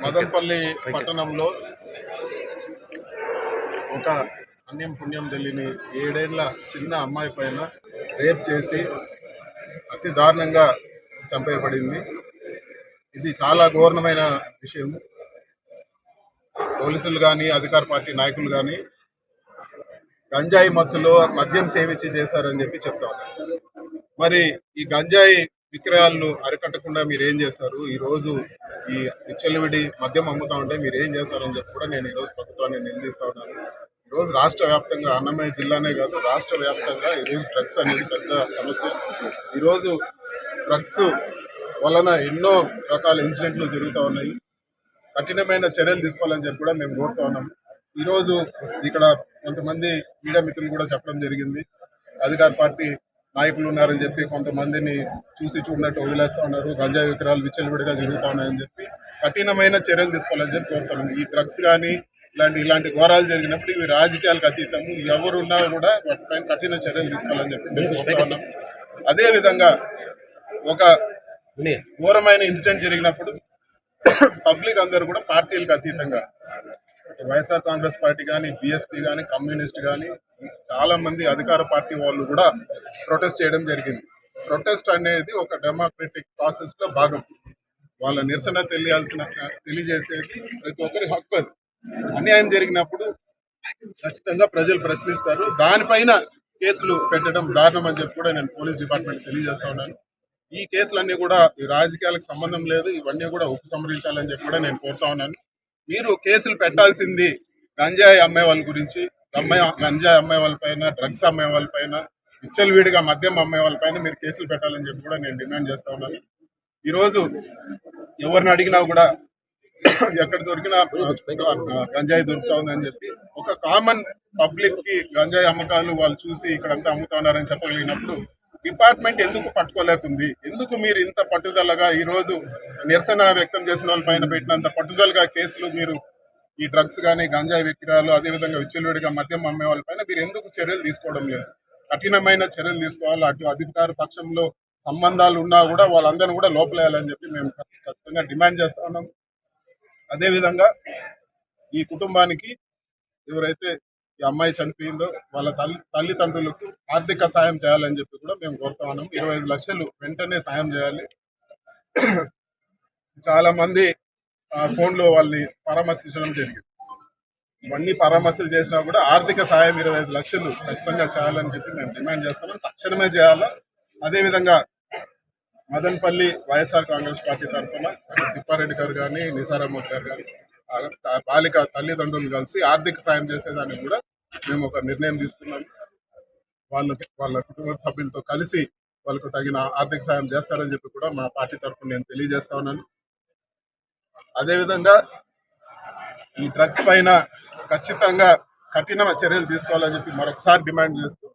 మదనపల్లి పట్టణంలో ఒక అన్యం పుణ్యం తెలియని 7 ఏళ్ల చిన్న అమ్మాయి పైన రేప్ చేసి అతి దారుణంగా చంపేయబడింది. ఇది చాలా ఘోరమైన విషయం. పోలీసులు కానీ అధికార పార్టీ నాయకులు కానీ గంజాయి మత్తులో మద్యం సేవించి చేశారని చెప్పి చెప్తారు. మరి ఈ గంజాయి విక్రయాలను అరికట్టకుండా మీరు ఏం చేశారు? ఈరోజు ఈ విచ్చలవిడి మద్యం అమ్ముతా ఉంటే మీరు ఏం చేస్తారని చెప్పి కూడా నేను ఈరోజు ప్రభుత్వాన్ని నిందిస్తా ఉన్నాను. ఈరోజు రాష్ట్ర వ్యాప్తంగా, అన్నమయ్య జిల్లానే కాదు రాష్ట్ర వ్యాప్తంగా ఈరోజు డ్రగ్స్ అనేది పెద్ద సమస్య. ఈరోజు డ్రగ్స్ వలన ఎన్నో రకాల ఇన్సిడెంట్లు జరుగుతూ ఉన్నాయి. కఠినమైన చర్యలు తీసుకోవాలని చెప్పి కూడా మేము కోరుతా ఉన్నాం. ఈరోజు ఇక్కడ కొంతమంది మీడియా మిత్రులు కూడా చెప్పడం జరిగింది, అధికార పార్టీ నాయకులు ఉన్నారని చెప్పి కొంతమందిని చూసి చూడనట్టు వదిలేస్తూ ఉన్నారు, గంజాయి విక్రయాలు విచ్చలవిడిగా జరుగుతూ ఉన్నాయని చెప్పి కఠినమైన చర్యలు తీసుకోవాలని చెప్పి కోరుతున్నాం. ఈ డ్రగ్స్ కానీ ఇలాంటి ఘోరాలు జరిగినప్పుడు ఇవి రాజకీయాలకు అతీతము, ఎవరున్నా కూడా వాటిపైన కఠిన చర్యలు తీసుకోవాలని చెప్పి మేము కోరుతా ఉన్నాం. అదేవిధంగా ఒక ఘోరమైన ఇన్సిడెంట్ జరిగినప్పుడు పబ్లిక్ అందరూ కూడా పార్టీలకు అతీతంగా వైఎస్ఆర్ కాంగ్రెస్ పార్టీ కానీ, బీఎస్పీ కానీ, కమ్యూనిస్ట్ కానీ చాలా మంది అధికార పార్టీ వాళ్ళు కూడా ప్రొటెస్ట్ చేయడం జరిగింది. ప్రొటెస్ట్ అనేది ఒక డెమోక్రటిక్ ప్రాసెస్ లో భాగం. వాళ్ళ నిరసన తెలియజేసేది ప్రతి ఒక్కరి హక్కు. అది అన్యాయం జరిగినప్పుడు ఖచ్చితంగా ప్రజలు ప్రశ్నిస్తారు. దానిపైన కేసులు పెట్టడం దారుణం అని చెప్పి కూడా నేను పోలీస్ డిపార్ట్మెంట్ తెలియజేస్తా ఉన్నాను. ఈ కేసులన్నీ కూడా ఈ రాజకీయాలకు సంబంధం లేదు, ఇవన్నీ కూడా ఉపసంహరించాలని చెప్పి కూడా నేను కోరుతా ఉన్నాను. మీరు కేసులు పెట్టాల్సింది గంజాయి అమ్మే వాళ్ళ గురించి, గంజాయి అమ్మే వాళ్ళపైన, డ్రగ్స్ అమ్మే వాళ్ళపైన, విచ్చలవిడిగా మద్యం అమ్మే వాళ్ళపైన మీరు కేసులు పెట్టాలని చెప్పి కూడా నేను డిమాండ్ చేస్తా ఉన్నాను. ఈరోజు ఎవరిని అడిగినా కూడా ఎక్కడ దొరికినా గంజాయి దొరుకుతా ఉందని చెప్పి ఒక కామన్ పబ్లిక్ కి గంజాయి అమ్మకాలు వాళ్ళు చూసి ఇక్కడంతా అమ్ముతా ఉన్నారని చెప్పగలిగినప్పుడు డిపార్ట్మెంట్ ఎందుకు పట్టుకోలేకుంది? ఎందుకు మీరు ఇంత పట్టుదలగా ఈరోజు నిరసన వ్యక్తం చేసిన వాళ్ళ పైన పెట్టినంత పట్టుదలగా కేసులు మీరు ఈ డ్రగ్స్ కానీ, గంజాయి విక్రయాలు, అదేవిధంగా విచ్చలవిడిగా మద్యం అమ్మే వాళ్ళ పైన మీరు ఎందుకు చర్యలు తీసుకోవడం లేదు? కఠినమైన చర్యలు తీసుకోవాలి. అటు అధికార పక్షంలో సంబంధాలు ఉన్నా కూడా వాళ్ళందరినీ కూడా లోపలేయాలని చెప్పి మేము ఖచ్చితంగా డిమాండ్ చేస్తా ఉన్నాం. అదేవిధంగా ఈ కుటుంబానికి ఎవరైతే ఈ అమ్మాయి చనిపోయిందో వాళ్ళ తల్లిదండ్రులకు ఆర్థిక సాయం చేయాలని చెప్పి కూడా మేము కోరుతా ఉన్నాం. 25 లక్షలు వెంటనే సాయం చేయాలి. చాలా మంది ఫోన్లో వాళ్ళని పరామర్శించడం జరిగింది. ఇవన్నీ పరామర్శలు చేసినా కూడా ఆర్థిక సాయం 25 లక్షలు ఖచ్చితంగా చేయాలని చెప్పి మేము డిమాండ్ చేస్తున్నాం. తక్షణమే చేయాలా. అదేవిధంగా మదనపల్లి వైఎస్ఆర్ కాంగ్రెస్ పార్టీ తరఫున తిప్పారెడ్డి గారు కానీ, నిసారామూర్తి గారు కానీ బాలిక తల్లిదండ్రులు కలిసి ఆర్థిక సాయం చేసేదానికి కూడా మేము ఒక నిర్ణయం తీసుకున్నాము. వాళ్ళ కుటుంబ సభ్యులతో కలిసి వాళ్ళకు తగిన ఆర్థిక సాయం చేస్తారని చెప్పి కూడా మా పార్టీ తరఫున నేను తెలియజేస్తా ఉన్నాను. అదేవిధంగా ఈ డ్రగ్స్ పైన ఖచ్చితంగా కఠిన చర్యలు తీసుకోవాలని చెప్పి మరొకసారి డిమాండ్ చేస్తూ